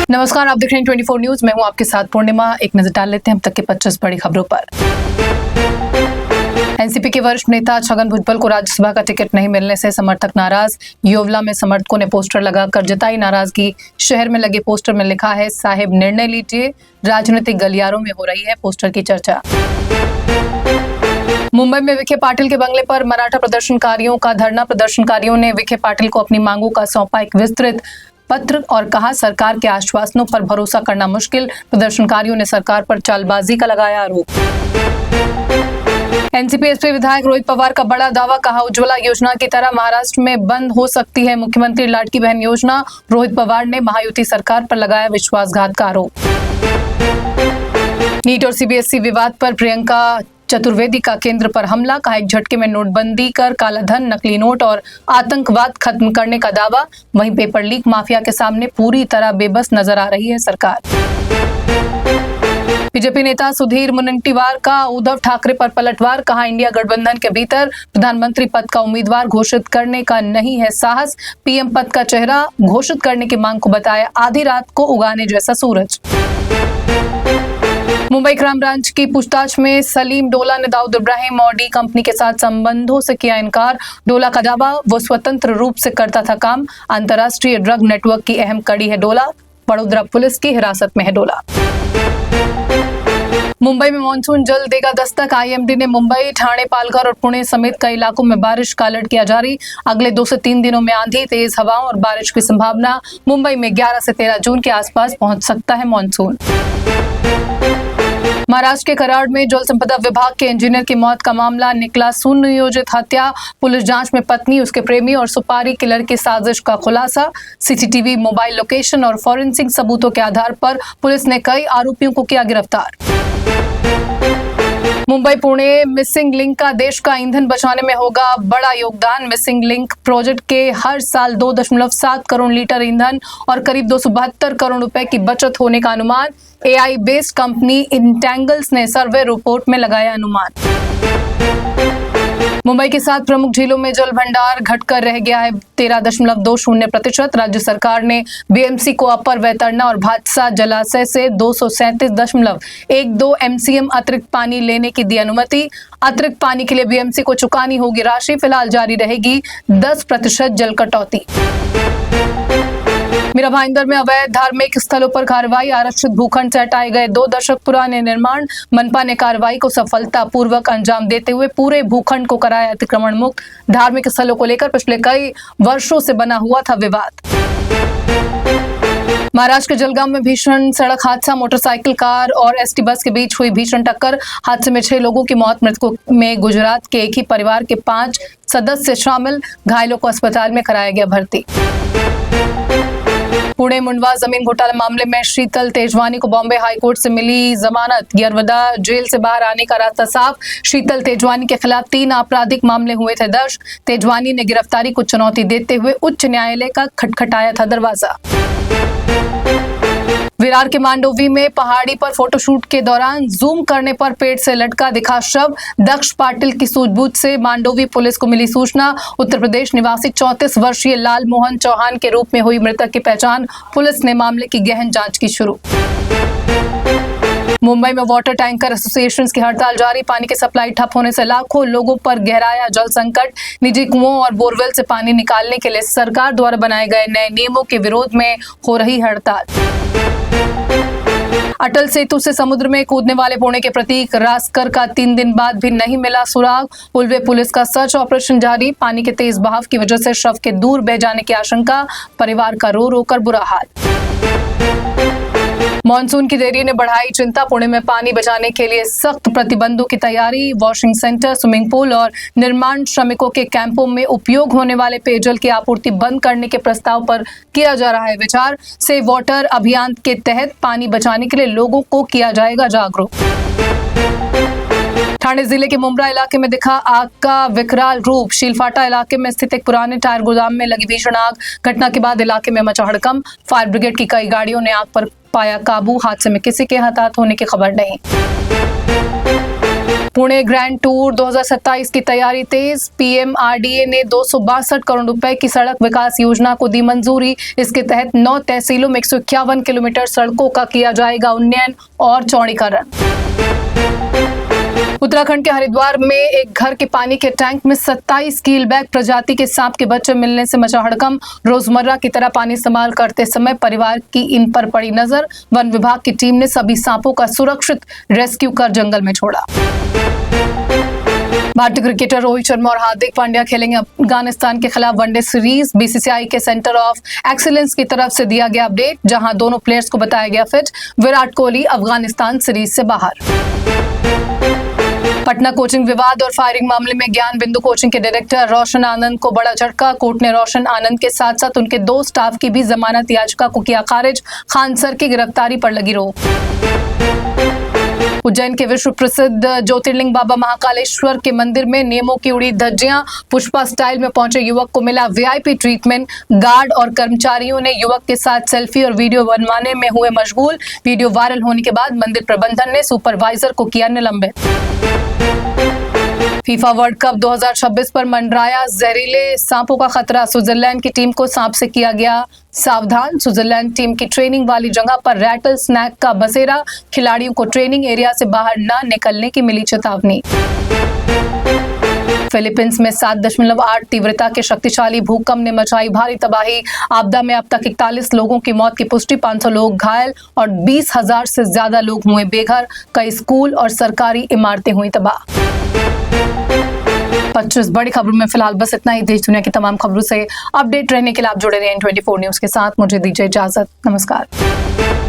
नमस्कार, आप देख रहे हैं 24 न्यूज। मैं हूं आपके साथ पूर्णिमा। एक नजर डाल लेते हैं अब तक के 25 बड़ी खबरों पर। एनसीपी के वरिष्ठ नेता छगन भुजबल को राज्यसभा का टिकट नहीं मिलने से समर्थक नाराज। योवला में समर्थकों ने पोस्टर लगाकर जताई नाराजगी। शहर में लगे पोस्टर में लिखा है, साहेब निर्णय लीजिए, राजनीतिक गलियारों में हो रही है पोस्टर की चर्चा। मुंबई में विखे पाटिल के बंगले पर मराठा प्रदर्शनकारियों का धरना। प्रदर्शनकारियों ने विखे पाटिल को अपनी मांगों का सौंपा एक विस्तृत पत्र और कहा, सरकार के आश्वासनों पर भरोसा करना मुश्किल। प्रदर्शनकारियों ने सरकार पर चालबाजी का लगाया आरोप। एनसीपी एसपी विधायक रोहित पवार का बड़ा दावा, कहा उज्ज्वला योजना की तरह महाराष्ट्र में बंद हो सकती है मुख्यमंत्री लाडकी बहन योजना। रोहित पवार ने महायुति सरकार पर लगाया विश्वासघात का आरोप। नीट और सीबीएसई विवाद पर प्रियंका चतुर्वेदी का केंद्र पर हमला, कहा एक झटके में नोटबंदी कर कालाधन, नकली नोट और आतंकवाद खत्म करने का दावा। वहीं पेपर लीक माफिया के सामने पूरी तरह बेबस नजर आ रही है सरकार। बीजेपी नेता सुधीर मुनगंटीवार का उद्धव ठाकरे पर पलटवार, कहा इंडिया गठबंधन के भीतर प्रधानमंत्री पद का उम्मीदवार घोषित करने का नहीं है साहस। पीएम पद का चेहरा घोषित करने की मांग को बताया आधी रात को उगाने जैसा सूरज। मुंबई क्राइम ब्रांच की पूछताछ में सलीम डोला ने दाऊद इब्राहिम और डी कंपनी के साथ संबंधों से किया इनकार। डोला का दावा, वो स्वतंत्र रूप से करता था काम। अंतर्राष्ट्रीय ड्रग नेटवर्क की अहम कड़ी है डोला। वडोदरा पुलिस की हिरासत में है डोला। मुंबई में मानसून जल्द देगा दस्तक। आईएमडी ने मुंबई, ठाणे, पालघर और पुणे समेत कई इलाकों में बारिश का अलर्ट किया जारी। अगले 2 से 3 दिनों में आंधी, तेज हवाओं और बारिश की संभावना। मुंबई में 11 से 13 जून के आसपास पहुंच सकता है मानसून। महाराष्ट्र के कराड़ में जल संपदा विभाग के इंजीनियर की मौत का मामला निकला सुनियोजित हत्या। पुलिस जांच में पत्नी, उसके प्रेमी और सुपारी किलर की साजिश का खुलासा। सीसीटीवी, मोबाइल लोकेशन और फॉरेंसिक सबूतों के आधार पर पुलिस ने कई आरोपियों को किया गिरफ्तार। मुंबई पुणे मिसिंग लिंक का देश का ईंधन बचाने में होगा बड़ा योगदान। मिसिंग लिंक प्रोजेक्ट के हर साल 2.7 करोड़ लीटर ईंधन और करीब 272 करोड़ रुपए की बचत होने का अनुमान। एआई बेस्ड कंपनी इंटेंगल्स ने सर्वे रिपोर्ट में लगाया अनुमान। मुंबई के 7 प्रमुख झीलों में जल भंडार घटकर रह गया है 13.20%। राज्य सरकार ने बीएमसी को अपर वैतरना और भादसा जलाशय से 237.12 एमसीएम अतिरिक्त पानी लेने की दी अनुमति। अतिरिक्त पानी के लिए बीएमसी को चुकानी होगी राशि। फिलहाल जारी रहेगी 10% जल कटौती। मीरा भाईंदर में अवैध धार्मिक स्थलों पर कार्रवाई। आरक्षित भूखंड से हटाए गए 2 दशक पुराने निर्माण। मनपा ने कार्रवाई को सफलतापूर्वक अंजाम देते हुए पूरे भूखंड को कराया अतिक्रमण मुक्त। धार्मिक स्थलों को लेकर पिछले कई वर्षों से बना हुआ था विवाद। महाराष्ट्र के जलगांव में भीषण सड़क हादसा। मोटरसाइकिल, कार और एसटी बस के बीच हुई भीषण टक्कर। हादसे में 6 लोगों की मौत। मृतकों में गुजरात के एक ही परिवार के 5 सदस्य शामिल। घायलों को अस्पताल में कराया गया भर्ती। पुणे मुंडवा जमीन घोटाला मामले में शीतल तेजवानी को बॉम्बे हाईकोर्ट से मिली जमानत। यरवदा जेल से बाहर आने का रास्ता साफ। शीतल तेजवानी के खिलाफ 3 आपराधिक मामले हुए थे दर्ज। तेजवानी ने गिरफ्तारी को चुनौती देते हुए उच्च न्यायालय का खटखटाया था दरवाजा। विरार के मांडोवी में पहाड़ी पर फोटोशूट के दौरान जूम करने पर पेड़ से लटका दिखा शव। दक्ष पाटिल की सूझबूझ से मांडोवी पुलिस को मिली सूचना। उत्तर प्रदेश निवासी 34 वर्षीय लाल मोहन चौहान के रूप में हुई मृतक की पहचान। पुलिस ने मामले की गहन जांच की शुरू। मुंबई में वाटर टैंकर एसोसिएशन की हड़ताल जारी। पानी की सप्लाई ठप होने से लाखों लोगों पर गहराया जल संकट। निजी कुओं और बोरवेल से पानी निकालने के लिए सरकार द्वारा बनाए गए नए नियमों के विरोध में हो रही हड़ताल। अटल सेतु से समुद्र में कूदने वाले पुणे के प्रतीक रासकर का 3 दिन बाद भी नहीं मिला सुराग। उल्वे पुलिस का सर्च ऑपरेशन जारी। पानी के तेज बहाव की वजह से शव के दूर बह जाने की आशंका। परिवार का रो रो कर बुरा हाल। मॉनसून की देरी ने बढ़ाई चिंता। पुणे में पानी बचाने के लिए सख्त प्रतिबंधों की तैयारी। वॉशिंग सेंटर, स्विमिंग पूल और निर्माण श्रमिकों के कैंपों में उपयोग होने वाले पेयजल की आपूर्ति बंद करने के प्रस्ताव पर किया जा रहा है विचार। सेव वाटर अभियान के तहत पानी बचाने के लिए लोगों को किया जाएगा जागरूक। ठाणे जिले के मुंब्रा इलाके में दिखा आग का विकराल रूप। शीलफाटा इलाके में स्थित एक पुराने टायर गोदाम में लगी भीषण आग। घटना के बाद इलाके में मचा हड़कंप। फायर ब्रिगेड की कई गाड़ियों ने आग पर पाया काबू। हादसे में किसी के हताहत होने की खबर नहीं। पुणे ग्रैंड टूर 2027 की तैयारी तेज। पीएमआरडीए ने 262 करोड़ रुपए की सड़क विकास योजना को दी मंजूरी। इसके तहत 9 तहसीलों में 151 किलोमीटर सड़कों का किया जाएगा उन्नयन और चौड़ीकरण। उत्तराखंड के हरिद्वार में एक घर के पानी के टैंक में 27 कीलबैक प्रजाति के सांप के बच्चे मिलने से मचा हड़कंप। रोजमर्रा की तरह पानी इस्तेमाल करते समय परिवार की इन पर पड़ी नजर। वन विभाग की टीम ने सभी सांपों का सुरक्षित रेस्क्यू कर जंगल में छोड़ा। भारतीय क्रिकेटर रोहित शर्मा और हार्दिक पांड्या खेलेंगे अफगानिस्तान के खिलाफ वनडे सीरीज। बीसीसीआई के सेंटर ऑफ एक्सीलेंस की तरफ से दिया गया अपडेट, जहां दोनों प्लेयर्स को बताया गया फिट। विराट कोहली अफगानिस्तान सीरीज से बाहर। पटना कोचिंग विवाद और फायरिंग मामले में ज्ञान बिंदु कोचिंग के डायरेक्टर रोशन आनंद को बड़ा झटका। कोर्ट ने रोशन आनंद के साथ साथ उनके 2 स्टाफ की भी जमानत याचिका को किया खारिज। खान सर की गिरफ्तारी पर लगी रोक। उज्जैन के विश्व प्रसिद्ध ज्योतिर्लिंग बाबा महाकालेश्वर के मंदिर में नियमों की उड़ी धज्जियां। पुष्पा स्टाइल में पहुंचे युवक को मिला वीआईपी ट्रीटमेंट। गार्ड और कर्मचारियों ने युवक के साथ सेल्फी और वीडियो बनवाने में हुए मशगूल। वीडियो वायरल होने के बाद मंदिर प्रबंधन ने सुपरवाइजर को किया निलंबित। फीफा वर्ल्ड कप 2026 पर मंडराया जहरीले सांपों का खतरा। स्विट्जरलैंड की टीम को सांप से किया गया सावधान। स्विट्जरलैंड टीम की ट्रेनिंग वाली जगह पर रैटल स्नैक का बसेरा। खिलाड़ियों को ट्रेनिंग एरिया से बाहर न निकलने की मिली चेतावनी। फिलीपींस में 7.8 तीव्रता के शक्तिशाली भूकंप ने मचाई भारी तबाही। आपदा में अब तक 41 लोगों की मौत की पुष्टि, 500 लोग घायल और 20,000 से ज्यादा लोग हुए बेघर। कई स्कूल और सरकारी इमारतें हुई तबाह। 25 बड़ी खबरों में फिलहाल बस इतना ही। देश दुनिया की तमाम खबरों से अपडेट रहने के लिए आप जुड़े रहिए N24 न्यूज के साथ। मुझे दीजिए इजाजत। नमस्कार।